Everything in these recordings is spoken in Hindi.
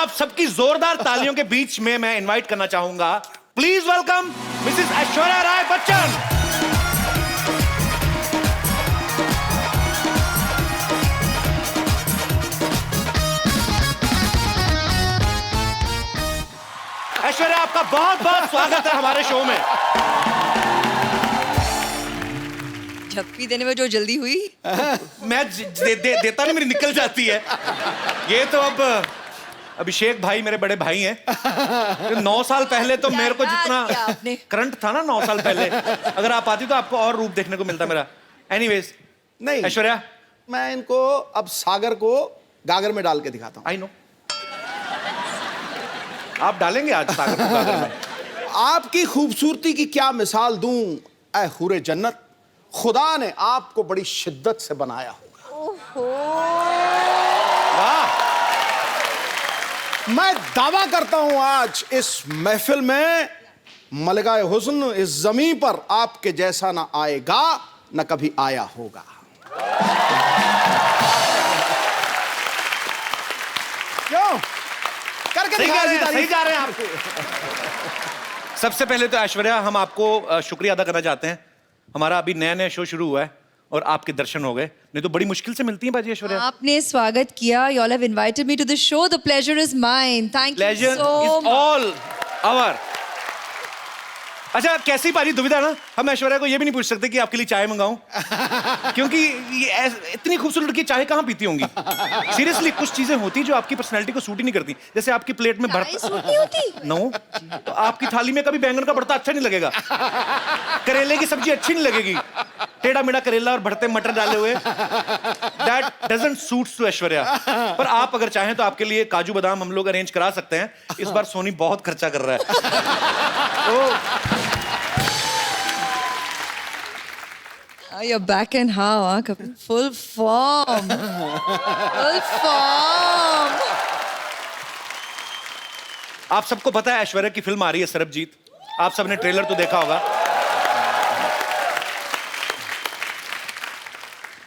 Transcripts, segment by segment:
आप सबकी जोरदार तालियों के बीच में मैं इनवाइट करना चाहूंगा, please welcome Mrs Aishwarya Rai Bachchan. Aishwarya, आपका बहुत बहुत स्वागत है हमारे शो में। झप्पी देने में जो जल्दी हुई मैं देता नहीं, मेरी निकल जाती है। ये तो अब अभिषेक भाई मेरे बड़े भाई हैं। 9 साल पहले तो मेरे को जितना करंट था ना 9 साल पहले, अगर आप आती तो आपको और रूप देखने को मिलता मेरा। एनीवेज, नहीं ऐश्वर्या, मैं इनको अब सागर को गागर में डाल के दिखाता हूँ। आई नो आप डालेंगे आज सागर को गागर में। आपकी खूबसूरती की क्या मिसाल दूं ऐ हुरे जन्नत, खुदा ने आपको बड़ी शिद्दत से बनाया होगा। वाह, मैं दावा करता हूं आज इस महफिल में मलकाए हुस्न इस जमीन पर आपके जैसा ना आएगा न कभी आया होगा। क्यों करके सही दिखा जा रही रहे हैं आप। सबसे पहले तो ऐश्वर्या, हम आपको शुक्रिया अदा करना चाहते हैं। हमारा अभी नया नया शो शुरू हुआ है और आपके दर्शन हो गए, नहीं तो बड़ी मुश्किल से मिलती हैं बाजी ऐश्वर्या। आपने स्वागत किया। You all have invited me to the show. The pleasure is mine. Thank you Pleasure so is much. all our. अच्छा, कैसी बारी दुविधा ना, हम ऐश्वर्या को ये भी नहीं पूछ सकते कि आपके लिए चाय मंगाऊं, क्योंकि ये इतनी खूबसूरत लड़की चाय कहाँ पीती होंगी। सीरियसली, कुछ चीजें होती जो आपकी पर्सनैलिटी को सूट ही नहीं करती। जैसे आपकी प्लेट में चाय सूट नहीं होती? नो, तो आपकी थाली में कभी बैंगन का भरता अच्छा नहीं लगेगा, करेले की सब्जी अच्छी नहीं लगेगी, टेढ़ा मेढ़ा करेला और भरते मटर डाले हुए, that doesn't suits to Aishwarya. पर आप अगर चाहें तो आपके लिए काजू बादाम हम लोग अरेंज करा सकते हैं। इस बार सोनी बहुत खर्चा कर रहा है तो You're back and how, huh, Kapil? Full form. Full form. आप सबको पता है ऐश्वर्या की फिल्म आ रही है सरबजीत। आप सबने ट्रेलर तो देखा होगा।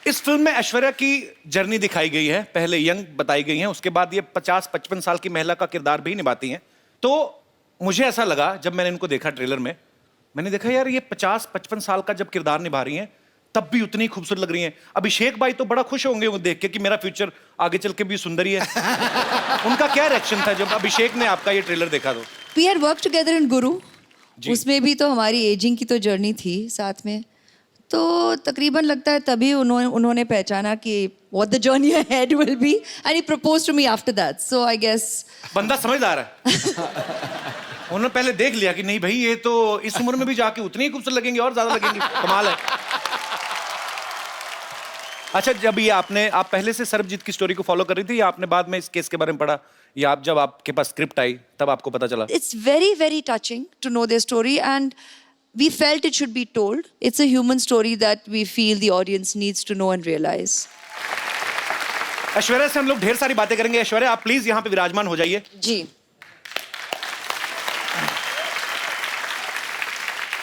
इस फिल्म में ऐश्वर्या की जर्नी दिखाई गई है। पहले यंग बताई गई है, उसके बाद ये 50-55 साल की महिला का किरदार भी निभाती हैं। तो मुझे ऐसा लगा जब मैंने इनको देखा ट्रेलर में, मैंने देखा यार ये 50-55 साल का जब किरदार निभा रही हैं तब भी उतनी खूबसूरत लग रही हैं। अभिषेक भाई तो बड़ा खुश होंगे वो देख के कि मेरा फ्यूचर आगे चल के भी सुंदर ही है। उनका क्या रिएक्शन था जब अभिषेक ने आपका ये ट्रेलर देखा? तो We had worked together in Guru. उसमें भी तो हमारी एजिंग की तो जर्नी थी साथ में, तो तकरीबन लगता है तभी उन्होंने पहचाना कि what the journey ahead will be and he proposed to me after that. So I guess बंदा समझदार है। उन्होंने पहले देख लिया कि नहीं भाई ये तो इस उम्र में भी जाके उतनी ही खूबसूरत लगेंगे और ज्यादा लगेंगी, कमाल है। अच्छा, जब ये आप पहले से सरबजीत की स्टोरी को फॉलो कर रही थी या आपने बाद में इस केस के बारे में पढ़ा, या आप जब आपके पास स्क्रिप्ट आई तब आपको पता चला? it's very very touching to know their story and we felt it should be told. It's a human story that we feel the audience needs to know and realize. Aishwarya से हम लोग ढेर सारी बातें करेंगे। ऐश्वर्या, आप प्लीज यहाँ पे विराजमान हो जाइए। जी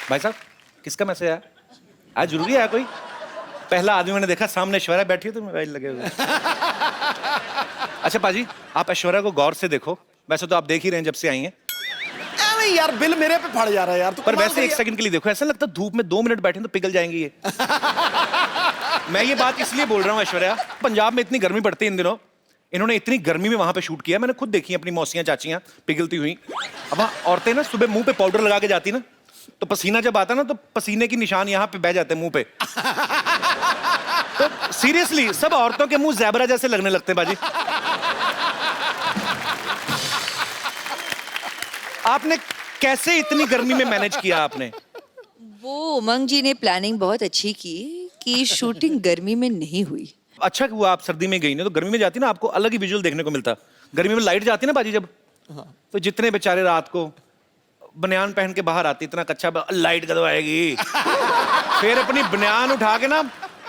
भाई साहब, किसका मैसेज आया? आज जरूरी है कोई? पहला आदमी मैंने देखा सामने ऐश्वर्या बैठी है तो मोबाइल लगे हुए। अच्छा पाजी, आप ऐश्वर्या को गौर से देखो। वैसे तो आप देख ही रहे हैं जब से आई हैं, अरे यार बिल मेरे पे फट जा रहा है यार। पर वैसे 1 सेकंड के लिए देखो, ऐसा लगता है धूप में 2 मिनट बैठे तो पिघल जाएंगी ये। मैं ये बात इसलिए बोल रहा हूँ ऐश्वर्या, पंजाब में इतनी गर्मी पड़ती है इन दिनों, इन्होंने इतनी गर्मी में वहां पे शूट किया। मैंने खुद देखी अपनी मौसियां चाचियां पिघलती हुई। अब वहाँ औरतें ना सुबह मुंह पे पाउडर लगा के जाती ना, तो पसीना जब आता ना तो पसीने की निशान यहाँ पे बह जाते हैं मुंह पे। तो सीरियसली सब औरतों के मुंह ज़ेबरा जैसे लगने लगते हैं बाजी। आपने कैसे इतनी गर्मी में मैनेज किया आपने? वो उमंग जी ने प्लानिंग बहुत अच्छी की कि शूटिंग गर्मी में नहीं हुई। अच्छा हुआ आप सर्दी में गई ना, तो गर्मी में जाती ना आपको अलग ही विजुअल देखने को मिलता। गर्मी में लाइट जाती ना बाजी जब, तो जितने बेचारे रात को बनियान पहन के बाहर आती, इतना कच्चा लाइट कदम आएगी, फिर अपनी बनियान उठा के ना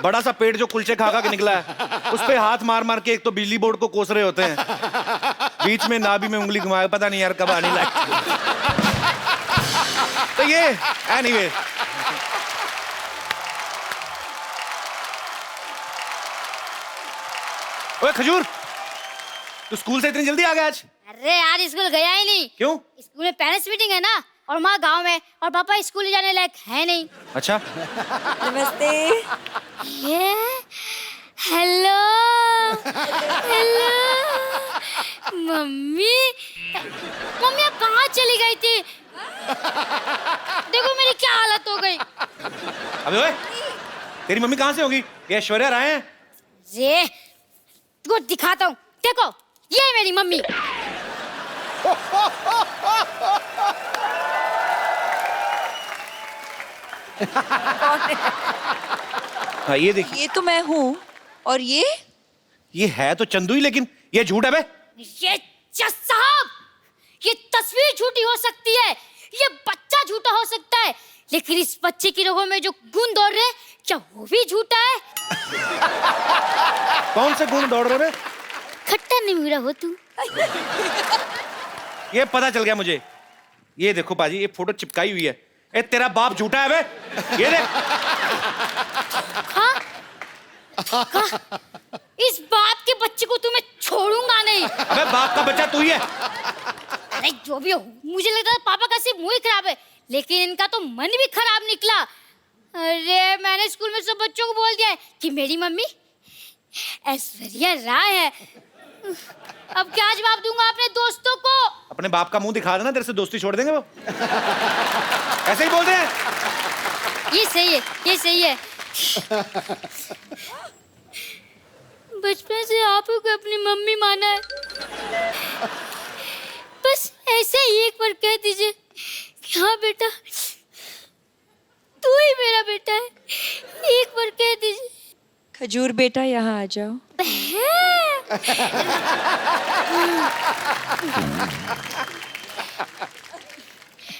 बड़ा सा पेट जो कुलचे खा खा के निकला है उस पे हाथ मार मार के एक तो बिजली बोर्ड को कोस रहे होते हैं, बीच में नाभि में उंगली घुमाए, पता नहीं यार कब आनी लाइट। तो ये एनीवे ओए खजूर, तू स्कूल से इतनी जल्दी आ गया आज? अरे यार स्कूल गया ही नहीं। क्यों? स्कूल में पेरेंट्स मीटिंग है ना, और माँ गांव में, और पापा स्कूल जाने लायक है नहीं। अच्छा, नमस्ते। ये हेलो हेलो मम्मी, मम्मी आप कहाँ चली गई थी? देखो मेरी क्या हालत हो गई। अबे ओए, तेरी मम्मी कहाँ से होगी? ये ऐश्वर्या राय हैं। ये तुमको दिखाता हूँ, देखो ये है मेरी मम्मी। हाँ ये देखिए, ये तो मैं हूँ, और ये है तो चंदू ही, लेकिन ये झूठ है बे। ये जज साहब, ये तस्वीर झूठी हो सकती है, ये बच्चा झूठा हो सकता है, लेकिन इस बच्चे की रगों में जो गुण दौड़ रहे हैं, क्या वो भी झूठा है? कौन से गुण दौड़ रहे बे? खट्टा निमुरा हो तू। ये पता चल गया मुझे। ये देखो पाजी, ये फोटो चिपकाई हुई है। ए तेरा बाप झूठा है बे, ये देख। हाँ? हाँ? इस बाप के बच्चे को तुम्हें छोड़ूंगा नहीं। अबे बाप का बच्चा तू ही है। अरे जो भी हो, मुझे लगता है पापा का सिर्फ मुंह ही खराब है, लेकिन इनका तो मन भी खराब निकला। अरे मैंने स्कूल में सब बच्चों को बोल दिया है कि मेरी मम्मी ऐश्वर्या राय है। अब क्या जवाब दूंगा अपने दोस्तों को? अपने बाप का मुंह दिखा देना, तेरे से दोस्ती छोड़ देंगे वो। ऐसे ही बोलते हैं। ये सही है, ये सही है। बचपन से आप ही को अपनी मम्मी माना है, बस ऐसे ही एक बार कह दीजिए कि हाँ बेटा तू ही मेरा बेटा है, एक बार कह दीजिए। खजूर बेटा यहाँ आ जाओ।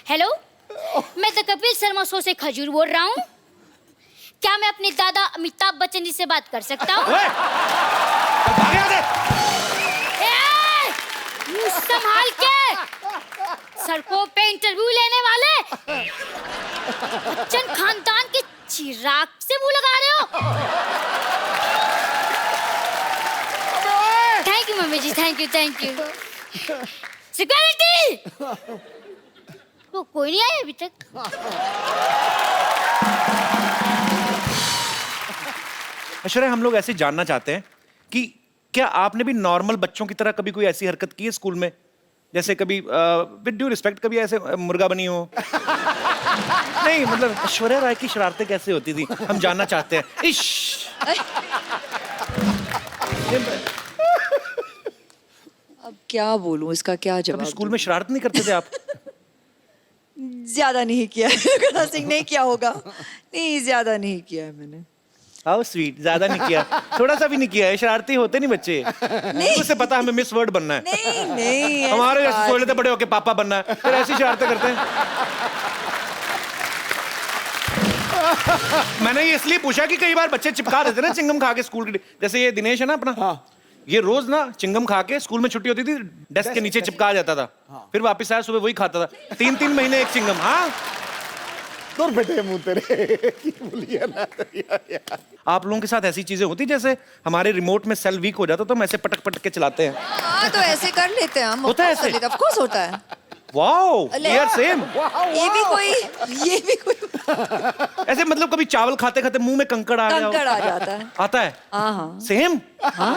हेलो, मैं द कपिल शर्मा शो से खजूर बोल रहा हूँ। क्या मैं अपने दादा अमिताभ बच्चन जी से बात कर सकता हूँ? ओए, भाग यहाँ से। मुंह संभाल के, सड़कों पे इंटरव्यू लेने वाले बच्चन खानदान के चिराग से मुंह लगा रहे हो। Thank you mummy ji, thank you thank you. Security, वो कोई नहीं आया अभी तक। ऐश्वर्या, हम लोग ऐसे जानना चाहते हैं कि क्या आपने भी नॉर्मल बच्चों की तरह कभी कोई ऐसी हरकत की है स्कूल में? जैसे कभी विद ड्यू रिस्पेक्ट, कभी ऐसे मुर्गा बनी हो? नहीं मतलब ऐश्वर्या राय की शरारतें कैसे होती थी, हम जानना चाहते हैं। इश, अब क्या बोलूं, इसका क्या कभी जवाब स्कूल में शरारत नहीं करते थे आप? दूं? ज्यादा नहीं किया है। सिंह नहीं किया होगा, नहीं ज्यादा नहीं किया है मैंने। हाउ स्वीट, ज्यादा नहीं किया, थोड़ा सा भी नहीं किया है। शरारती होते नहीं बच्चे। नहीं, उसे पता हमें मिस वर्ड बनना है। नहीं नहीं, हमारे जैसे सोच लेते बड़े होके पापा बनना है, फिर ऐसी शरारतें करते हैं। मैंने ये इसलिए पूछा कि कई बार बच्चे चिपका देते ना चिंगम खा के स्कूल के। जैसे ये दिनेश है ना अपना, हाँ। ये रोज ना चिंगम खा के स्कूल में छुट्टी होती थी डेस्क के नीचे चिपका जाता था। फिर वापस आया सुबह वही खाता था, 3-3 महीने एक चिंगम। हाँ, दूर बेटे मुंह तेरे बोलिए ना यार। आप लोगों के साथ ऐसी चीजें होती जैसे हमारे रिमोट में सेल वीक हो जाता तो हम ऐसे पटक पटक के चलाते हैं? हाँ तो ऐसे कर लेते हैं हम। होता है ऐसे? ऑफ कोर्स होता है। वाओ, अले। We are same. ये भी कोई ऐसे मतलब कभी चावल खाते खाते मुंह में कंकड़ आ गया हो? कंकड़ आ जाता है। आता है? हाँ हाँ सेम। हाँ।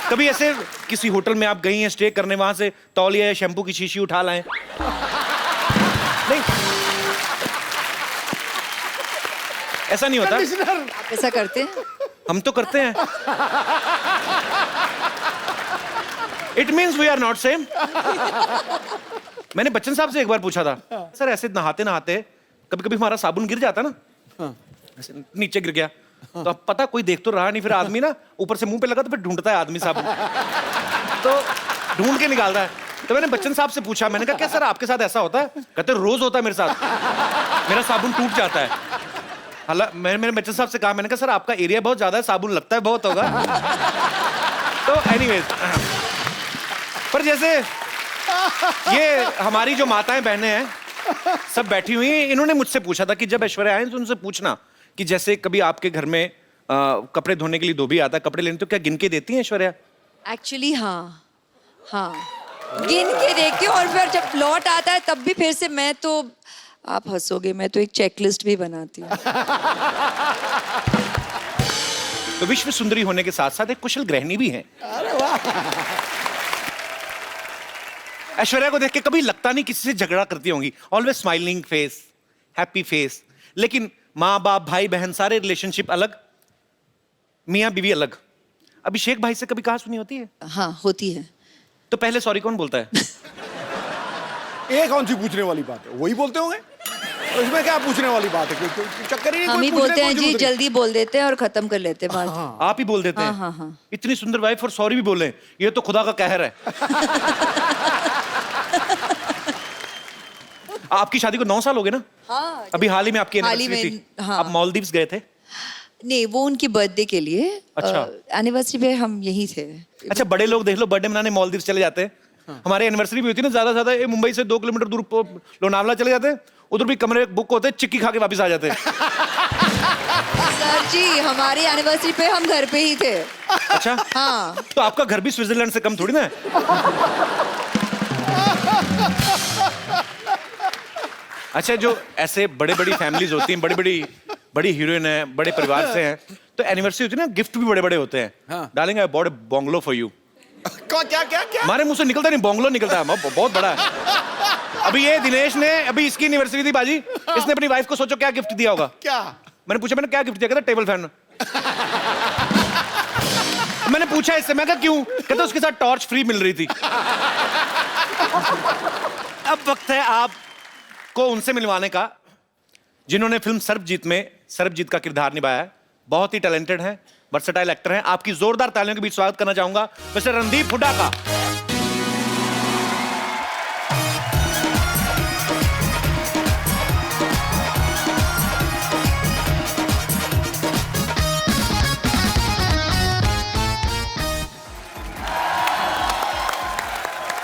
कभी ऐसे किसी होटल में आप गई हैं स्टे करने, वहां से तौलिया या शैम्पू की शीशी उठा लाएं? नहीं, ऐसा नहीं होता। कंडीशनर ऐसा करते हैं? हम तो करते हैं। It means we are not same. मैंने बच्चन साहब से एक बार पूछा था, सर ऐसे नहाते नहाते कभी कभी हमारा साबुन गिर जाता ना, ऐसे नीचे गिर गया, तो अब पता कोई देख तो रहा नहीं, फिर आदमी ना ऊपर से मुंह पे लगा तो फिर ढूंढता है आदमी साबुन, तो ढूंढ के निकालता है। तो मैंने बच्चन साहब से पूछा, मैंने कहा क्या सर आपके साथ ऐसा होता है? कहते रोज होता है मेरे साथ, मेरा साबुन टूट जाता है। हालांकि मैंने बच्चन साहब से कहा, मैंने कहा सर आपका एरिया बहुत ज्यादा है, साबुन लगता है बहुत होगा। तो एनीवेज, पर जैसे ये हमारी जो माताएं बहनें हैं सब बैठी हुई हैं, इन्होंने मुझसे पूछा था कि जब ऐश्वर्या आए तो उनसे पूछना कि जैसे कभी आपके घर में कपड़े धोने के लिए धोबी आता है, कपड़े लेने, तो क्या गिन के देती हैं ऐश्वर्या? एक्चुअली हाँ, हाँ, गिन के देखती हूँ और फिर जब लौट आता है तब भी फिर से मैं तो, आप हंसोगे, मैं तो एक चेकलिस्ट भी बनाती हूँ। तो विश्व सुंदरी होने के साथ साथ एक कुशल गृहिणी भी हैं। ऐश्वर्या को देख के कभी लगता नहीं किसी से झगड़ा करती होंगी, always smiling face, happy face. लेकिन माँ बाप भाई बहन सारे रिलेशनशिप अलग, मियाँ बीवी अलग। अभिषेक भाई से कभी कहा सुनी होती है? हाँ, होती है। तो पहले सॉरी कौन बोलता है? ये कौन सी पूछने वाली बात है, वही बोलते होंगे। तो इसमें क्या पूछने वाली बात है, क्योंकि चक्कर ही नहीं। हम ही कोई पूछने बोलते हैं को जी, जरूरत नहीं। जल्दी बोल देते हैं और खत्म कर लेते हैं बात। आप ही बोल देते हैं? हाँ, हाँ। इतनी सुंदर वाइफ और सॉरी भी बोले, ये तो खुदा का कहर है। आपकी शादी को 9 साल हो गए ना? हाँ, अभी हाल ही में आपकी हाल ही एनिवर्सरी में, थी। हाँ। आप मालदीव्स गए थे? नहीं, वो उनकी बर्थडे के लिए। अच्छा। एनिवर्सरी पे हम यहीं थे। अच्छा, बड़े लोग देख लो बर्थडे मनाने मालदीव्स चले जाते हैं। हमारे एनिवर्सरी भी होती है ना, ज्यादा से ज्यादा मुंबई से 2 किलोमीटर दूर लोनावला चले जाते हैं, उधर भी कमरे बुक होते हैं, चिक्की खा के वापस आ जाते हैं। सर जी, हमारी एनिवर्सरी पे हम घर पे ही थे। अच्छा, हाँ। तो आपका घर भी स्विट्जरलैंड से कम थोड़ी ना है। अच्छा, जो ऐसे बड़े बड़ी फैमिलीज होती हैं, बड़ी हीरोइन है, बड़े परिवार से हैं, तो एनिवर्सरी होती है ना, गिफ्ट भी बड़े बड़े होते हैं। हाँ। डालेंगे बॉड बंगलो फॉर यू। क्या क्या क्या? हमारे मुंह से निकलता नहीं, बंगलो निकलता है, बहुत बड़ा है। अभी ये दिनेश ने, अभी इसकी एनिवर्सरी थी बाजी, इसने अपनी वाइफ को सोचो क्या गिफ्ट दिया होगा। क्या? मैंने पूछा, मैंने क्या गिफ्ट दिया? कहता टेबल फैन। मैंने पूछा इससे, मैं कहा क्यों? कहता उसके साथ टॉर्च फ्री मिल रही थी। अब वक्त है आपको उनसे मिलवाने का जिन्होंने फिल्म सर्वजीत में सर्वजीत का किरदार निभाया है। बहुत ही टैलेंटेड हैं, वर्सेटाइल एक्टर हैं। आपकी जोरदार तालियों के बीच स्वागत करना चाहूंगा मिस्टर रणदीप हुड्डा का।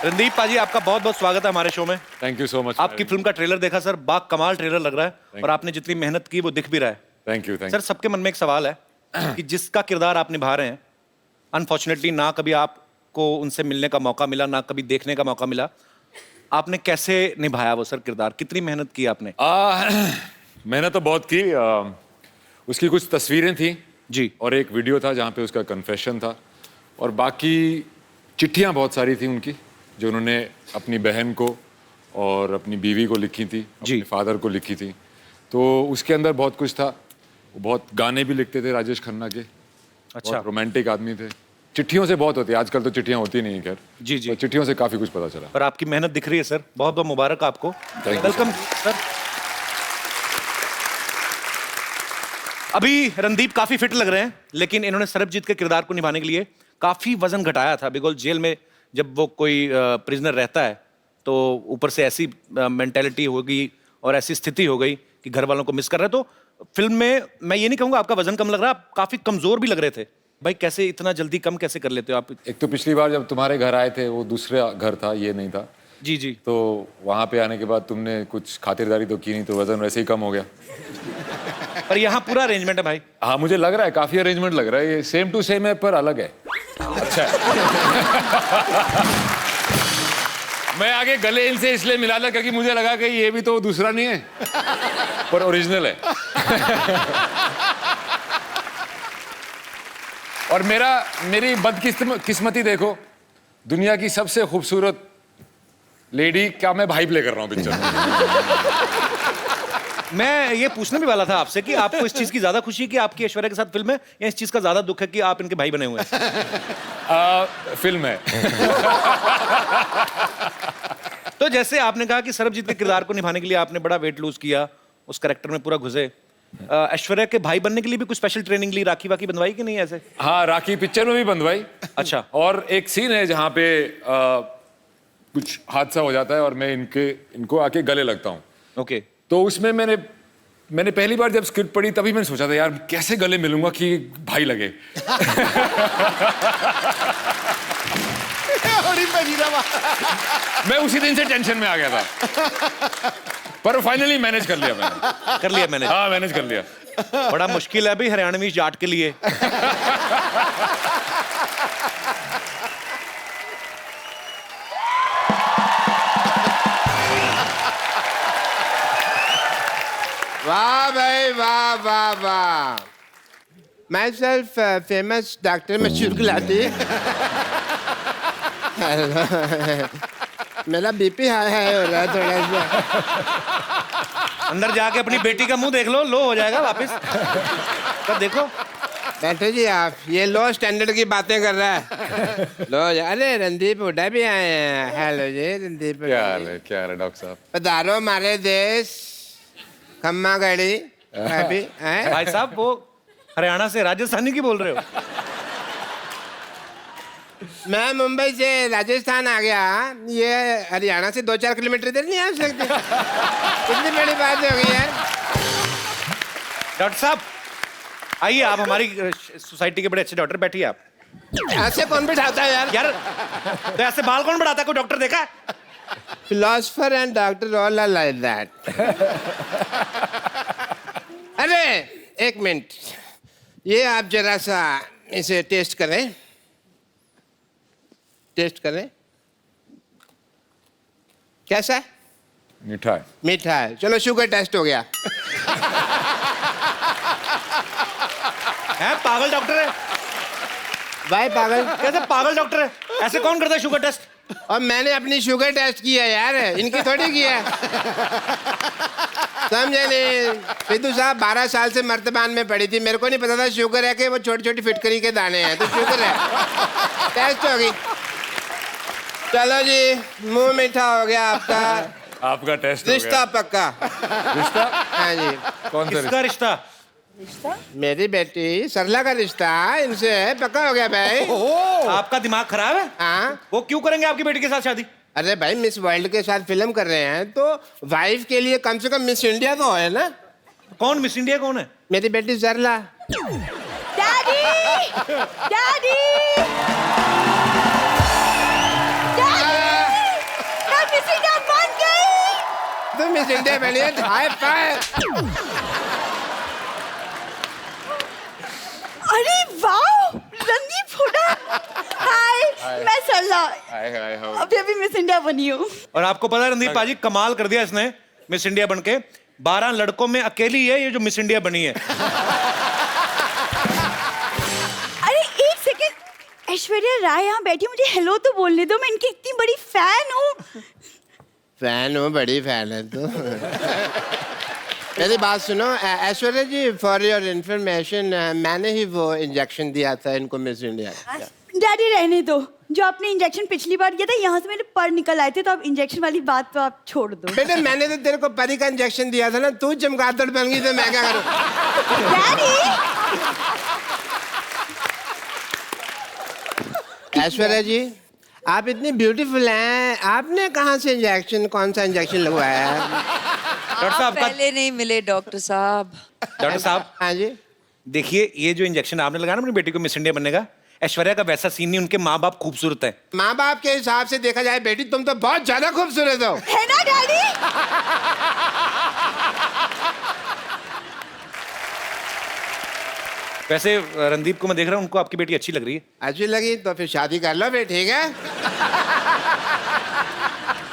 रणदीप पाजी, आपका बहुत बहुत स्वागत है हमारे शो में। Thank you so much. आपकी फिल्म का ट्रेलर देखा सर, बाग कमाल ट्रेलर लग रहा है और आपने जितनी मेहनत की वो दिख भी रहा है। Thank you. सर, सबके मन में एक सवाल है कि जिसका किरदार आप निभा रहे हैं, अनफॉर्चुनेटली ना कभी आपको उनसे मिलने का मौका मिला, ना कभी देखने का मौका मिला, आपने कैसे निभाया वो सर किरदार? कितनी मेहनत की आपने? मैंने तो बहुत की। उसकी कुछ तस्वीरें थी जी, और एक वीडियो था जहाँ पे उसका कन्फेशन था, और बाकी चिट्ठियाँ बहुत सारी थी उनकी जो उन्होंने अपनी बहन को और अपनी बीवी को लिखी थी, अपने फादर को लिखी थी। तो उसके अंदर बहुत कुछ था। वो बहुत गाने भी लिखते थे राजेश खन्ना के। अच्छा, रोमांटिक आदमी थे। चिट्ठियों से बहुत होती है, आजकल तो चिट्ठियाँ होती नहीं है खैर। जी जी, तो चिट्ठियों से काफी कुछ पता चला। पर आपकी मेहनत दिख रही है सर, बहुत बहुत मुबारक आपको। Thank you, welcome sir. अभी रणदीप काफी फिट लग रहे हैं, लेकिन इन्होंने सरबजीत के किरदार को निभाने के लिए काफी वजन घटाया था। बिकॉज जेल में जब वो कोई प्रिजनर रहता है तो ऊपर से ऐसी मेंटेलिटी हो गई और ऐसी स्थिति हो गई कि घर वालों को मिस कर रहे हैं। तो फिल्म में मैं ये नहीं कहूँगा आपका वजन कम लग रहा है, आप काफी कमजोर भी लग रहे थे। भाई कैसे इतना जल्दी कम कैसे कर लेते हो आप? एक तो पिछली बार जब तुम्हारे घर आए थे वो दूसरा घर था, ये नहीं था। जी जी, तो वहां पे आने के बाद तुमने कुछ खातिरदारी तो की नहीं, तो वजन वैसे ही कम हो गया। पर यहाँ पूरा अरेंजमेंट है भाई। हाँ, मुझे लग रहा है काफी अरेंजमेंट लग रहा है। ये सेम टू सेम है पर अलग है। अच्छा है। मैं आगे गले इनसे इसलिए मिला था क्योंकि मुझे लगा कि ये भी तो दूसरा नहीं है पर ओरिजिनल है। और मेरी बदकिस्मती देखो, दुनिया की सबसे खूबसूरत लेडी का मैं भाई प्ले कर रहा हूँ पिक्चर में। मैं ये पूछने भी वाला था आपसे कि आपको इस चीज की ज्यादा खुशी है कि आपकी ऐश्वर्या के साथ फिल्म है, या इस चीज का ज्यादा दुख है कि आप इनके भाई बने हुए हैं? फिल्म है। तो जैसे आपने कहा कि सरबजीत के किरदार को निभाने के लिए आपने बड़ा वेट लूज किया, उस कैरेक्टर में पूरा घुसे। ऐश्वर्या के भाई बनने के लिए भी कुछ स्पेशल ट्रेनिंग ली, राखी वाकी बंधवाई कि नहीं ऐसे? हाँ, राखी पिक्चर में भी बंधवाई। अच्छा। और एक सीन है जहाँ पे कुछ हादसा हो जाता है और मैं इनको आके गले लगता हूँ। ओके। तो उसमें मैंने पहली बार जब स्क्रिप्ट पढ़ी तभी मैंने सोचा था यार कैसे गले मिलूंगा कि भाई लगे। मैं उसी दिन से टेंशन में आ गया था, पर फाइनली मैनेज कर लिया मैंने। कर लिया मैंने? हाँ, मैनेज कर लिया। बड़ा मुश्किल है अभी हरियाणवी जाट के लिए। वाह भाई वाह वाह वाह। माई सेल्फ फेमस डॉक्टर मशहूर गुलाटी। मेरा बीपी हाई हाई हो रहा है थोड़ा सा। अंदर जाके अपनी बेटी का मुंह देख लो हो जाएगा वापस। तब देखो। बैठो जी आप, ये लो स्टैंडर्ड की बातें कर रहा है। लो अरे रणदीप हुड्डा भी आए हैं। हेलो जी रणदीप हुड्डा। क्या हाल है डॉक्टर साहब? पधारो हमारे देश। खम्मा गड़ी अभी भाई साहब वो हरियाणा से राजस्थानी की बोल रहे हो? मैं मुंबई से राजस्थान आ गया, ये हरियाणा से 2-4 किलोमीटर इधर नहीं आ सकते। कितनी बड़ी बात हो गई यार। डॉक्टर साहब आइए, आप हमारी सोसाइटी के बड़े अच्छे डॉक्टर, बैठिए आप। ऐसे कौन बिठाता है यार? यार तो ऐसे बाल कौन बढ़ाता है? कोई डॉक्टर देखा है? Philosopher and doctor all are like that. अरे एक मिनट, ये आप जरा सा इसे टेस्ट करें। टेस्ट करें, कैसा है? मीठा है। मीठा है। चलो शुगर टेस्ट हो गया। हैं पागल डॉक्टर है? भाई पागल कैसे पागल डॉक्टर है? ऐसे कौन करता है शुगर टेस्ट? और मैंने अपनी शुगर टेस्ट किया यार, इनकी थोड़ी किया। समझे नहीं? सिद्धू साहब 12 साल से मर्तबान में पड़ी थी, मेरे को नहीं पता था शुगर है कि वो छोटी छोटी फिटकरी के दाने हैं, तो शुगर है। टेस्ट होगी। चलो जी, मुंह मीठा हो गया आपका। आपका टेस्ट रिश्ता पक्का। रिश्ता? हाँ जी। कौन सा किसका रिश्ता? मेरी बेटी सरला का रिश्ता इनसे पक्का हो गया भाई। आपका दिमाग खराब है? हाँ। वो क्यों करेंगे आपकी बेटी के साथ शादी? अरे भाई मिस वर्ल्ड के साथ फिल्म कर रहे हैं, तो वाइफ के लिए कम से कम मिस इंडिया तो है ना। कौन मिस इंडिया कौन है? मेरी बेटी सरला। डैडी डैडी मैं मिस इंडिया बन गई। तुम मिस इंडिया बनी है, हाई फाइव। अरे वाह रणदीप हुड्डा। हाय मैं सरला, अभी अभी मिस इंडिया बनी हूँ। और आपको पता है रणदीप पाजी, कमाल कर दिया इसने मिस इंडिया बनके। 12 लड़कों में अकेली है ये जो मिस इंडिया बनी है। अरे एक सेकंड, ऐश्वर्या राय यहाँ बैठी, मुझे हेलो तो बोलने दो, मैं इनकी इतनी बड़ी फैन हूँ। फैन हो, बड़ी फैन है तू। मेरी बात सुनो ऐश्वर्या जी, फॉर योर इंफॉर्मेशन, मैंने ही वो इंजेक्शन दिया था इनको मिस इंडिया। डैडी रहने दो, जो आपने इंजेक्शन पिछली बार किया था यहाँ से मेरे पर निकल आए थे, तो अब इंजेक्शन वाली बात तो आप छोड़ दो। बेटे मैंने तो तेरे को परी का इंजेक्शन दिया था ना, तू चमगादड़ बन गई तो मैं क्या करूं? डैडी ऐश्वर्या जी, आप इतनी ब्यूटीफुल हैं, आपने कहाँ से इंजेक्शन, कौन सा इंजेक्शन लगवाया है? डॉक्टर साहब का पहले नहीं मिले डॉक्टर साहब। डॉक्टर साहब हाँ जी। देखिए, ये जो इंजेक्शन आपने लगाया ना अपनी बेटी को मिस इंडिया बनने का, ऐश्वर्या का वैसा सीन नहीं, उनके माँ बाप खूबसूरत है। माँ बाप के हिसाब से देखा जाए बेटी तुम तो बहुत ज्यादा खूबसूरत हो। है ना डैडी? वैसे रणदीप को मैं देख रहा हूँ, उनको आपकी बेटी अच्छी लग रही है। अच्छी लगी तो फिर शादी कर लो फिर, ठीक है?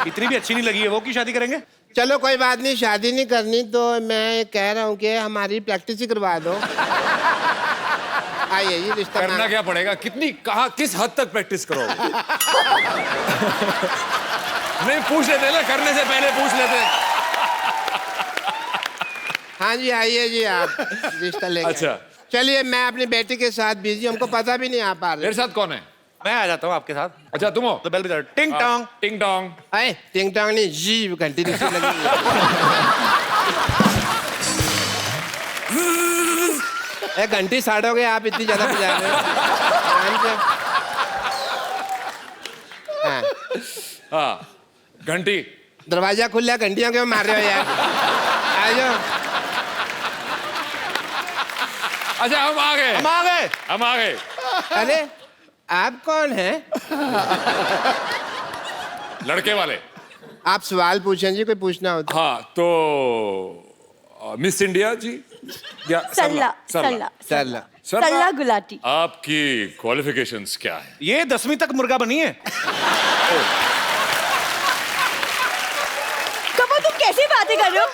इतनी भी अच्छी नहीं लगी है वो, की शादी करेंगे? चलो कोई बात नहीं, शादी नहीं करनी तो मैं कह रहा हूँ कि हमारी प्रैक्टिस ही करवा दो। आइए ये रिश्ता करना क्या पड़ेगा? कितनी, कहाँ, किस हद तक प्रैक्टिस करोगे? नहीं पूछ लेते ना, करने से पहले पूछ लेते। हाँ जी आइए जी, आप रिश्ता लेकर। अच्छा। चलिए मैं अपनी बेटी के साथ बिजी, हमको पता भी नहीं आ पा रहा। मेरे साथ कौन है? मैं आ जाता हूँ आपके साथ। अच्छा तुम हो? तो बेल बजा, टिंग टोंग। टिंग टोंग। अरे टिंग टोंग नहीं, जी घंटी दूसरी लगी। एक घंटी साड़ोगे आप, इतनी ज्यादा बजा रहे हो। आराम से। हाँ। हाँ घंटी। दरवाजा खुला, घंटियां क्यों मार रहे हो यार? आ जाओ। अच्छा हम आ गए, हम आ गए। हम आ गए। अरे आप कौन हैं? लड़के वाले। आप सवाल पूछें जी, कोई पूछना हो तो। हाँ तो मिस इंडिया जी या सरला सरला सरला सरला गुलाटी। आपकी क्वालिफिकेशंस क्या है? ये 10वीं तक मुर्गा बनी है। कब तुम कैसी बातें कर रहे हो?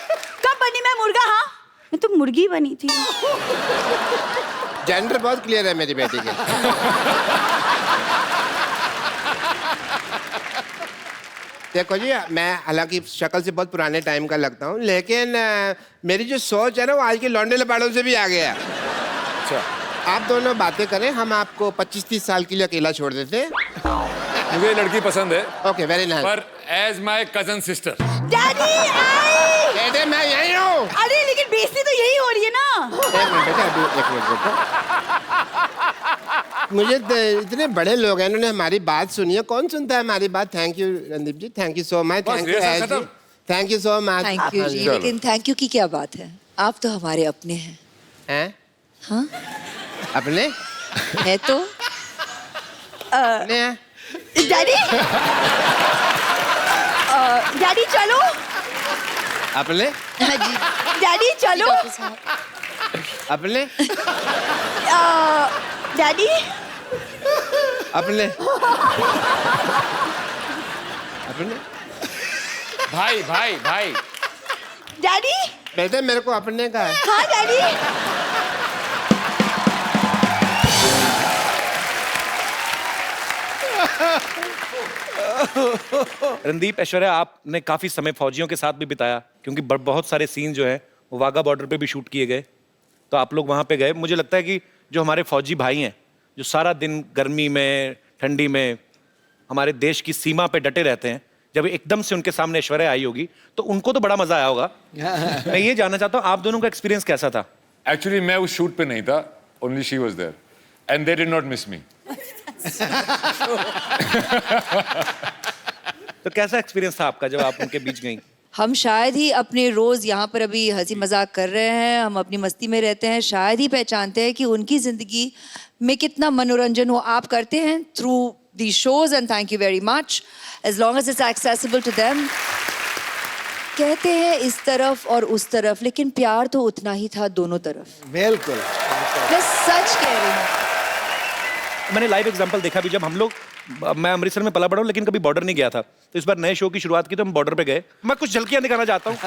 कब बनी मैं मुर्गा? हाँ मैं तो मुर्गी बनी थी। जेंडर बहुत क्लियर है मेरी बेटी के। देखो जी, मैं हालांकि शक्ल से बहुत पुराने टाइम का लगता हूँ, लेकिन मेरी जो सोच है ना वो आज के लौंडे लपाड़ों से भी आगे है। अच्छा, आप दोनों बातें करें, हम आपको 25-30 साल के लिए अकेला छोड़ देते हैं। मुझे ये लड़की पसंद है, ओके, वेरी नाइस। पर as my cousin sister. Daddy आई। बेटे मैं यही हूँ। अरे लेकिन बेइज्जती तो यही हो रही है ना। एक मिनट बेटा, अभी एक मिनट बेटा। मुझे इतने बड़े लोग हैं, इन्होंने हमारी बात सुनी है। कौन सुनता है हमारी बात? Thank you Randeep ji, thank you so much. बस, थैंक ये सब खत्म? You, thank you so much. Thank you जी, चलो। लेकिन थैंक यू की क्या बात है, आप तो हमारे अपने हैं। हैं? हाँ अपने है तो। अपने हैं? डैडी डैडी चलो। अपने हाँ जी डैडी चलो। डॉक्टर साहब। अपने डैडी अपने अपने भाई भाई भाई। डैडी। बेटे मेरे को अपने का है। हाँ डैडी। रणदीप, ऐश्वर्या, आपने काफी समय फौजियों के साथ भी बिताया, क्योंकि बहुत सारे सीन जो हैं वो वाघा बॉर्डर पे भी शूट किए गए, तो आप लोग वहां पे गए। मुझे लगता है कि जो हमारे फौजी भाई हैं, जो सारा दिन गर्मी में ठंडी में हमारे देश की सीमा पे डटे रहते हैं, जब एकदम से उनके सामने ऐश्वर्या आई होगी तो उनको तो बड़ा मजा आया होगा। मैं ये जानना चाहता हूँ आप दोनों का एक्सपीरियंस कैसा था? एक्चुअली मैं उस शूट पे नहीं था, only she was there and they did not miss me. तो कैसा एक्सपीरियंस था आपका जब आप उनके बीच गई? हम शायद ही अपने रोज यहाँ पर अभी हंसी मजाक कर रहे हैं, हम अपनी मस्ती में रहते हैं, शायद ही पहचानते हैं कि उनकी जिंदगी में कितना मनोरंजन हो। आप करते हैं through the shows and thank you very much, as long as it's accessible to them. कहते हैं इस तरफ और उस तरफ, लेकिन प्यार तो उतना ही था दोनों तरफ। बिल्कुल। मैं सच कह रही हूँ। मैंने लाइव एग्जांपल देखा भी, जब हम लोग, मैं अमृतसर में पला बड़ा हूँ लेकिन कभी बॉर्डर नहीं गया था, तो इस बार नए शो की शुरुआत की तो हम बॉर्डर पे गए। मैं कुछ झलकियां दिखाना चाहता हूँ।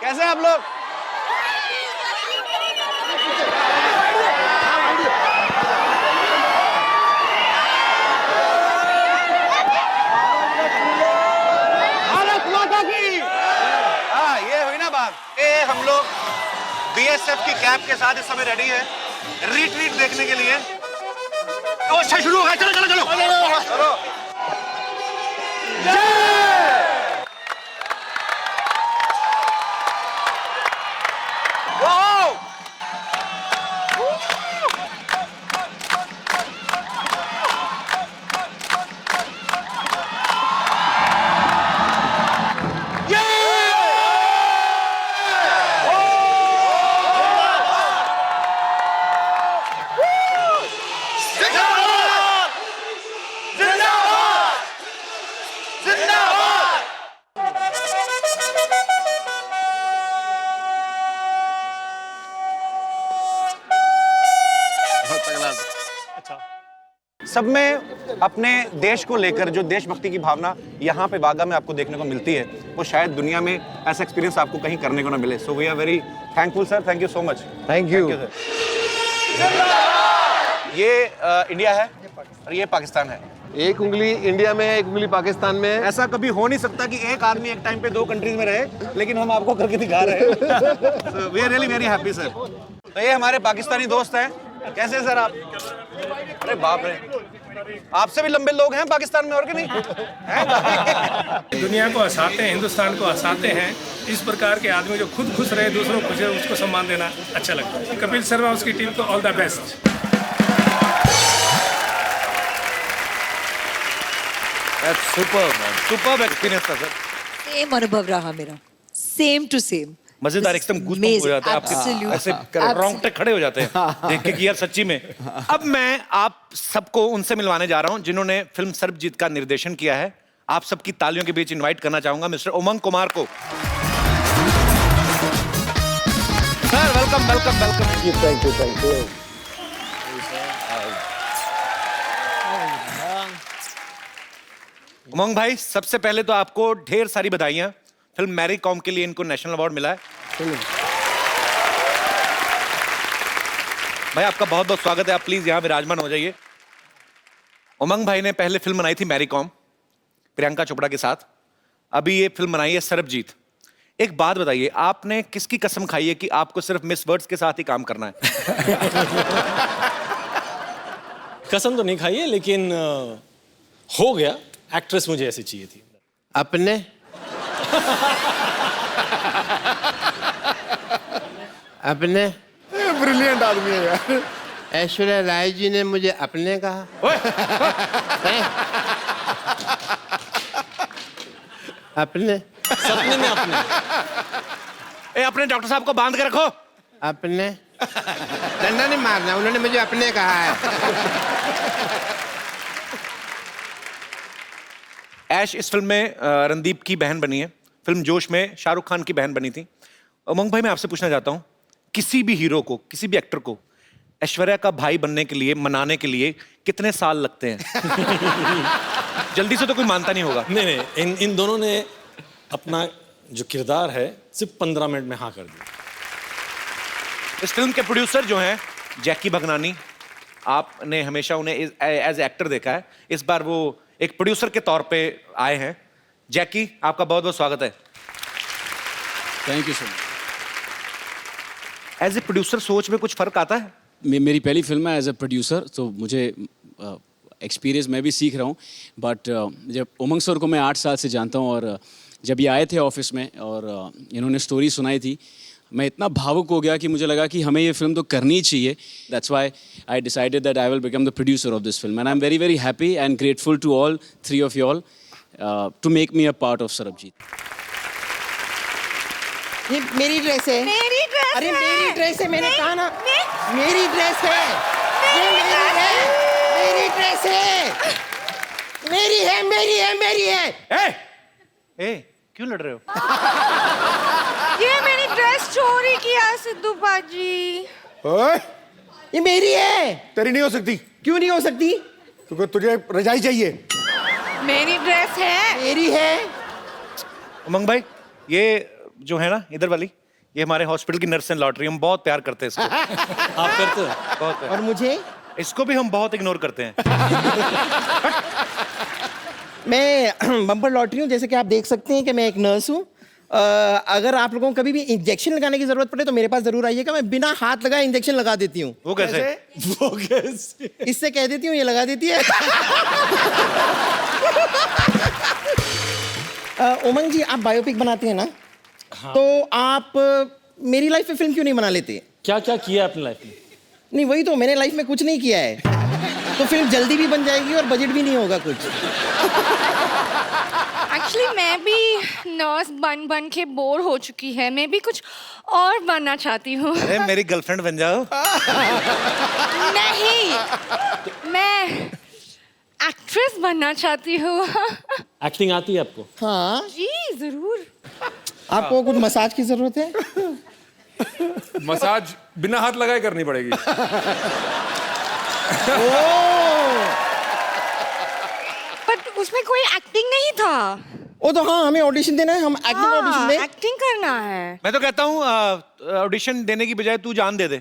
कैसे हैं आप लोग? भारत माता की। हाँ, ये हुई ना बात। ये हम लोग बीएसएफ की कैप के साथ इस समय रेडी है रिट्रीट देखने के लिए। तो अच्छा शुरू हो गया, चलो चलो चलो चलो। वाओ! सब में अपने देश को लेकर जो देशभक्ति की भावना यहाँ पे वाघा में आपको देखने को मिलती है, वो शायद दुनिया में ऐसा एक्सपीरियंस आपको कहीं करने को ना मिले। So we are very thankful sir, thank you so much. Thank you. ये इंडिया है और ये पाकिस्तान है। एक उंगली इंडिया में है, एक उंगली पाकिस्तान में है। ऐसा कभी हो नहीं सकता कि एक आदमी एक टाइम पे दो कंट्रीज में रहे, लेकिन हम आपको करके दिखा रहे हैं। We are really very happy sir. तो ये हमारे पाकिस्तानी दोस्त हैं। कैसे सर आप? अरे बाप रे, आपसे भी लंबे लोग हैं पाकिस्तान में, और कि नहीं हैं? दुनिया को हंसाते हैं, हिंदुस्तान को हंसाते हैं। इस प्रकार के आदमी जो खुद खुश रहे, दूसरों को खुश रहे, उसको सम्मान देना अच्छा लगता है। कपिल शर्मा उसकी टीम को all the best. Superb experience था सर। सेम अनुभव रहा मेरा, सेम टू सेम। मजेदार, एकदम गूज़बम्प हो जाते हैं आपके, ऐसे रोंगटे खड़े हो जाते हैं देख के कि यार सच्ची में। अब मैं आप सबको उनसे मिलवाने जा रहा हूं जिन्होंने फिल्म सर्वजीत का निर्देशन किया है। आप सबकी तालियों के बीच इनवाइट करना चाहूंगा मिस्टर उमंग कुमार को। Sir welcome welcome welcome. Thank you thank you. Umang भाई, सबसे पहले तो आपको ढेर सारी बधाइयां। फिल्म मैरी कॉम के लिए इनको नेशनल अवार्ड मिला है। भाई आपका बहुत बहुत स्वागत है, आप प्लीज यहाँ विराजमान हो जाइए। उमंग भाई ने पहले फिल्म बनाई थी मैरी कॉम, प्रियंका चोपड़ा के साथ। अभी ये फिल्म बनाई है सरबजीत। एक बात बताइए, आपने किसकी कसम खाई है कि आपको सिर्फ मिस वर्ड्स के साथ ही काम करना है? कसम तो नहीं खाई है, लेकिन हो गया। एक्ट्रेस मुझे ऐसी चाहिए थी। अपने अपने ब्रिलियंट आदमी है यार। ऐश्वर्या राय जी ने मुझे अपने कहा। हैं? अपने सपने में अपने। अपने डॉक्टर साहब को बांध के रखो। अपने डंडा नहीं मारना, उन्होंने मुझे अपने कहा है। ऐश इस फिल्म में रणदीप की बहन बनी है। फिल्म जोश में शाहरुख खान की बहन बनी थी। उमंग भाई, मैं आपसे पूछना चाहता हूँ, किसी भी हीरो को, किसी भी एक्टर को ऐश्वर्या का भाई बनने के लिए, मनाने के लिए कितने साल लगते हैं? जल्दी से तो कोई मानता नहीं होगा। नहीं, इन दोनों ने अपना जो किरदार है सिर्फ 15 मिनट में हाँ कर दिया। इस फिल्म के प्रोड्यूसर जो हैं जैकी भगनानी, आपने हमेशा उन्हें एज एक्टर देखा है, इस बार वो एक प्रोड्यूसर के तौर पे आए हैं। जैकी, आपका बहुत बहुत स्वागत है। Thank you so much. As a producer सोच में कुछ फर्क आता है? मेरी पहली फिल्म है एज ए प्रोड्यूसर, तो मुझे एक्सपीरियंस मैं भी सीख रहा हूँ। बट जब उमंग सर को मैं 8 साल से जानता हूँ, और जब ये आए थे ऑफिस में और इन्होंने स्टोरी सुनाई थी, मैं इतना भावुक हो गया कि मुझे लगा कि हमें ये फिल्म तो करनी ही चाहिए। That's why I decided that I will become the producer of this film, and I am very very happy and grateful to all 3 of you all to make me a part of Sarabjit. ये मेरी ड्रेस है। मेरी ड्रेस अरे मेरी ड्रेस है, मैंने कहा ना। मेरी ड्रेस है। ये मेरी है। मेरी ड्रेस है। मेरी है, मेरी है, मेरी है। ए, क्यों लड़ रहे हो? ये मेरी ड्रेस चोरी किया सिद्धू बाजी। ओए, ये मेरी है। तेरी नहीं हो सकती। क्यों नहीं हो सकती? क्योंकि तुझे रजाई चाहिए। मेरी ड्रेस है। मेरी है। उमंग भाई, ये जो है ना इधर वाली, ये हमारे हॉस्पिटल की नर्स एंड लॉटरी, हम बहुत प्यार करते हैं इसको। आप करते हो? बहुत प्यार। और मुझे? इसको भी हम बहुत इग्नोर करते हैं। मैं बम्पर लॉटरी हूँ, जैसे कि आप देख सकते हैं कि मैं एक नर्स हूँ। अगर आप लोगों को कभी भी इंजेक्शन लगाने की जरूरत पड़े तो मेरे पास जरूर आइएगा, मैं बिना हाथ लगाए इंजेक्शन लगा देती हूँ। वो कैसे? वो कैसे? इससे कह देती हूँ, ये लगा देती है। उमंग जी, आप बायोपिक बनाते हैं ना? हाँ। तो आप मेरी लाइफ में फिल्म क्यों नहीं बना लेते? क्या क्या किया अपनी लाइफ में? नहीं, वही तो, मैंने लाइफ में कुछ नहीं किया है। तो फिल्म जल्दी भी बन जाएगी और बजट भी नहीं होगा कुछ। एक्चुअली मैं भी नर्स बन बन के बोर हो चुकी है, मैं भी कुछ और बनना चाहती हूँ। अरे मेरी गर्लफ्रेंड बन जाओ। नहीं, मैं एक्ट्रेस बनना चाहती हूँ। एक्टिंग आती है आपको? हाँ जी जरूर। आपको कुछ मसाज की जरूरत है? मसाज बिना हाथ लगाए करनी पड़ेगी। बट उसमें कोई एक्टिंग नहीं था। ओ तो हाँ, हमें ऑडिशन देना है, हम एक्टिंग ऑडिशन दें। एक्टिंग करना है। मैं तो कहता हूँ ऑडिशन देने की बजाय तू जान दे दे।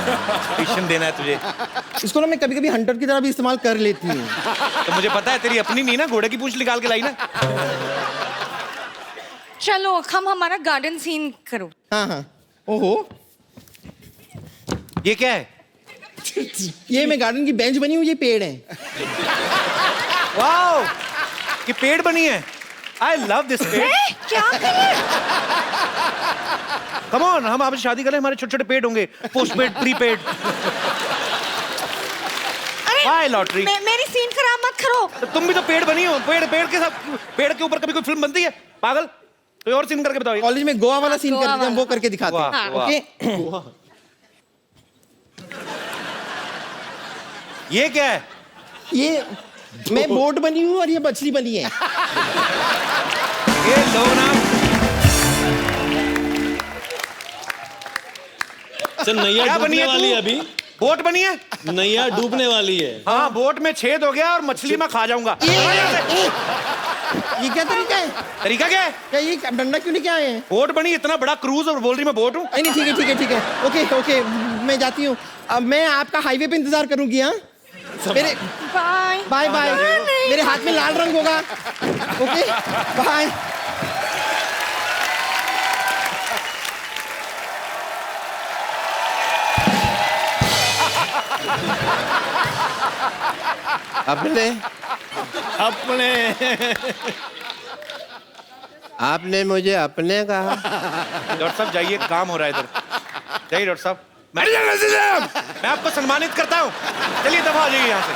ऑडिशन देना है तुझे। इसको ना मैं कभी कभी हंटर की तरह भी इस्तेमाल कर लेती हूँ। तो मुझे पता है तेरी अपनी नहीं ना, घोड़े की पूंछ निकाल के लाई ना। चलो हम हमारा गार्डन सीन करो। हाँ हाँ। ओहो, ये क्या है? ये मैं गार्डन की बेंच बनी हुई, ये पेड़ है। वाओ, ये पेड़ बनी है। आई लव दिस पेड़। क्या करें? कम ऑन, हम आपसे शादी करें, हमारे छोटे छोटे पेड़ होंगे, पोस्ट पेड, प्री पेड। हाय लॉटरी। मेरी सीन खराब मत करो। तो तुम भी तो पेड़ बनी हो। पेड़ के साथ, पेड़ के ऊपर कभी कोई फिल्म बनती है? पागल, कोई और सीन करके बताओ। कॉलेज में गोवा वाला सीन करते हैं, हम वो करके दिखाते हैं। वाह, वाह। ओके। ये क्या है? ये मैं बोट बनी हूँ और ये मछली बनी है। ये लो ना। सर नैया क्या बनी डूबने है वाली तू? है अभी। बोट बनी है? नैया डूबने वाली है। हाँ, बोट में छेद हो गया और मछली मैं खा जाऊंगा। ये क्या तरीका है? तरीका क्या है? क्या ये डंडा क्यों लेके आए हैं? बोट बनी, इतना बड़ा क्रूज, और बोल रही मैं बोट हूँ। नहीं ठीक है ठीक है ठीक है, ओके ओके, मैं जाती हूँ। अब मैं आपका हाईवे पे इंतजार करूंगी। हाँ, मेरे बाय बाय बाय। मेरे हाथ में लाल रंग होगा। Okay bye. अपने अपने आपने मुझे अपने कहा। डॉक्टर साहब जाइए, काम हो रहा है इधर। जाइए डॉक्टर साहब, मैं आपको सम्मानित करता हूँ। चलिए दफा हो जाइए यहाँ से।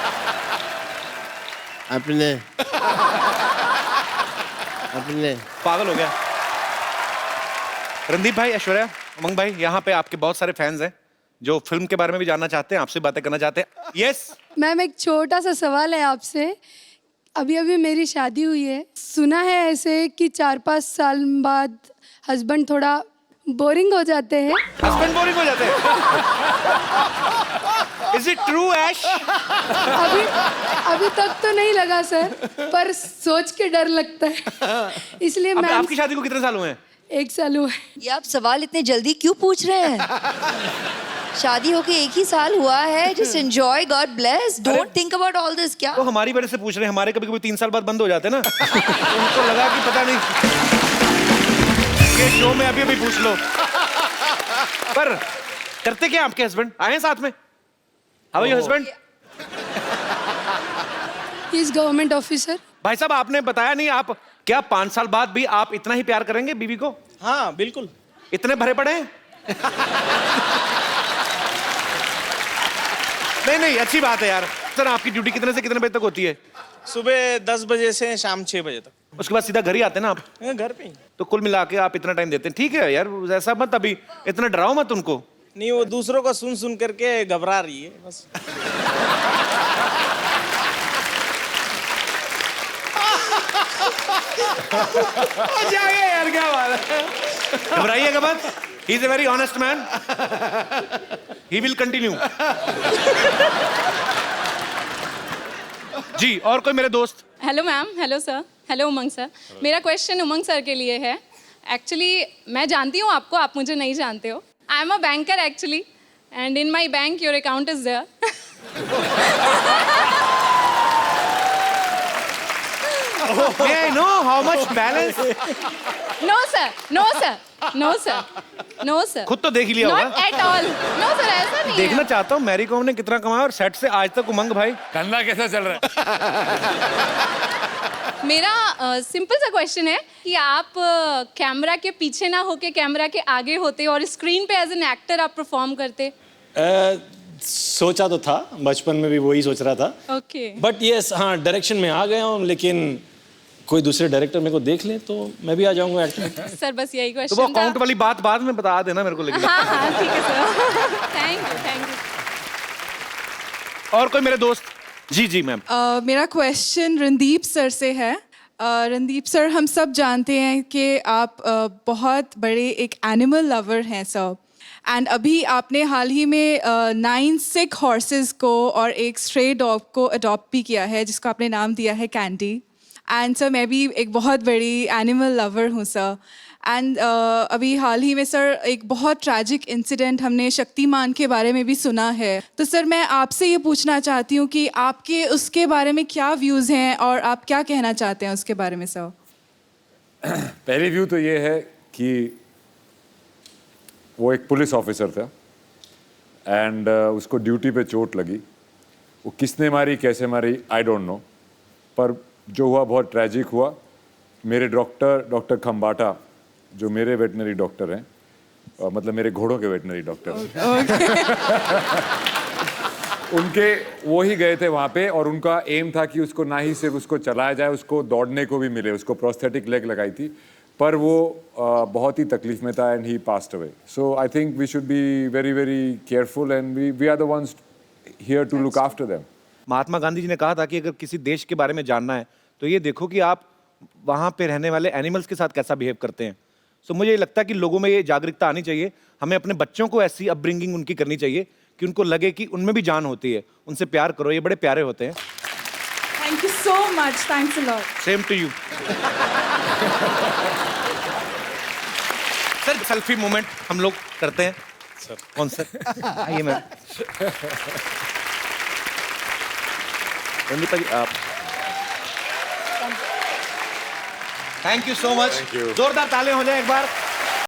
अपने अपने पागल हो गया। रणदीप भाई, ऐश्वर्या, उमंग भाई, यहाँ पे आपके बहुत सारे फैंस हैं जो फिल्म के बारे में भी जानना चाहते हैं, आपसे बातें करना चाहते हैं। यस मैम, एक छोटा सा सवाल है आपसे। अभी अभी मेरी शादी हुई है, सुना है ऐसे कि 4-5 साल बाद हस्बैंड थोड़ा बोरिंग हो जाते हैं। हस्बैंड बोरिंग हो जाते हैं? इज इट ट्रू ऐश? अभी तक तो नहीं लगा सर, पर सोच के डर लगता है, इसलिए अब मैम। आपकी शादी को कितने साल हुए हैं? 1 साल हुआ है। ये आप सवाल इतने जल्दी क्यों पूछ रहे हैं? शादी होके 1 ही साल हुआ है। Just enjoy, God bless, don't think about all this. क्या वो हमारी वजह से पूछ रहे हैं, हमारे कभी कभी 3 साल बाद बंद हो जाते हैं ना। उनको लगा कि पता नहीं ये शो में अभी अभी पूछ लो। पर करते क्या आपके हस्बैंड? आए हैं साथ में? How are your husband? He is government officer. भाई साहब, आपने बताया नहीं, आप क्या 5 साल बाद भी आप इतना ही प्यार करेंगे बीवी को? हाँ बिल्कुल। इतने भरे पड़े हैं? नहीं, अच्छी बात है यार। सर, आपकी ड्यूटी कितने से कितने बजे तक होती है? सुबह 10 बजे से शाम 6 बजे तक। उसके बाद सीधा घर ही आते हैं ना आप? घर पे ही। तो कुल मिला के आप इतना टाइम देते हैं। ठीक है यार, ऐसा मत, अभी इतना डराओ मत उनको। नहीं, वो दूसरों को सुन सुन करके घबरा रही है बस। यार क्या बात है, घबराइएगा मत। He is a very honest man, he will continue. जी, और कोई मेरे दोस्त? Hello ma'am, hello sir, hello Umang sir. मेरा क्वेश्चन उमंग सर के लिए है। एक्चुअली मैं जानती हूँ आपको, आप मुझे नहीं जानते हो। I am a banker actually, and in my bank your account is there. May I know how much balance? No sir, no sir, no sir, no sir. खुद तो देख ही लिया होगा। Not at all. No sir, ऐसा नहीं देखना है। चाहता हूँ मैरी कॉम ने कितना कमाया, और सेट से आज तक उमंग भाई धंधा कैसा चल रहा है? मेरा सिंपल सा क्वेश्चन है कि आप कैमरा के पीछे ना होके कैमरा के आगे होते और स्क्रीन पे एज एन एक्टर आप परफॉर्म करते। सोचा तो था, बचपन में भी वही सोच रहा था। ओके। बट यस, हाँ, डायरेक्शन में आ गया हूँ, लेकिन कोई दूसरे डायरेक्टर मेरे को देख ले तो मैं भी आ जाऊंगा एक्टिंग। सर बस यही तो वो क्वेश्चन था। अकाउंट वाली बात बाद में बता देना मेरे को, लेकिन हाँ ठीक है sir. Thank you, thank you. और कोई मेरे दोस्त? जी मैम। मेरा क्वेश्चन रणदीप सर से है। रणदीप सर, हम सब जानते हैं कि आप बहुत बड़े एक एनिमल लवर हैं सर, एंड अभी आपने हाल ही में 9 सिक हॉर्सेस को और एक स्ट्रे डॉग को अडॉप्ट भी किया है, जिसको आपने नाम दिया है कैंडी। एंड सर, मैं भी एक बहुत बड़ी एनिमल लवर हूँ सर। एंड अभी हाल ही में सर एक बहुत ट्रैजिक इंसिडेंट हमने शक्तिमान के बारे में भी सुना है। तो सर, मैं आपसे ये पूछना चाहती हूँ कि आपके उसके बारे में क्या व्यूज़ हैं और आप क्या कहना चाहते हैं उसके बारे में सर? पहली व्यू तो ये है कि वो एक पुलिस ऑफिसर था एंड उसको ड्यूटी पे चोट लगी। वो किसने मारी, कैसे मारी, आई डोंट नो, पर जो हुआ बहुत ट्रैजिक हुआ। मेरे डॉक्टर खम्बाटा, जो मेरे वेटनरी डॉक्टर हैं, मतलब मेरे घोड़ों के वेटनरी डॉक्टर उनके वो ही गए थे वहाँ पे, और उनका एम था कि उसको ना ही सिर्फ उसको चलाया जाए, उसको दौड़ने को भी मिले। उसको प्रोस्थेटिक लेग लगाई थी, पर वो बहुत ही तकलीफ में था and he passed away. So I think we should be very very careful and we are the ones here to look after them. Mahatma Gandhi ji ने कहा था कि अगर किसी देश के बारे में जानना है तो ये देखो कि आप वहाँ पे रहने वाले एनिमल्स के साथ कैसा बिहेव करते हैं। सो मुझे लगता है कि लोगों में ये जागरूकता आनी चाहिए। हमें अपने बच्चों को ऐसी अपब्रिंगिंग उनकी करनी चाहिए कि उनको लगे कि उनमें भी जान होती है। उनसे प्यार करो, ये बड़े प्यारे होते हैं। Thank you so much. Thanks a lot. Same to you. Sir selfie moment हम लोग करते हैं सर। कौन सर? आइए मैम। रणदीप जी आप। Thank you so much. जोरदार तालियां हो जाए एक बार।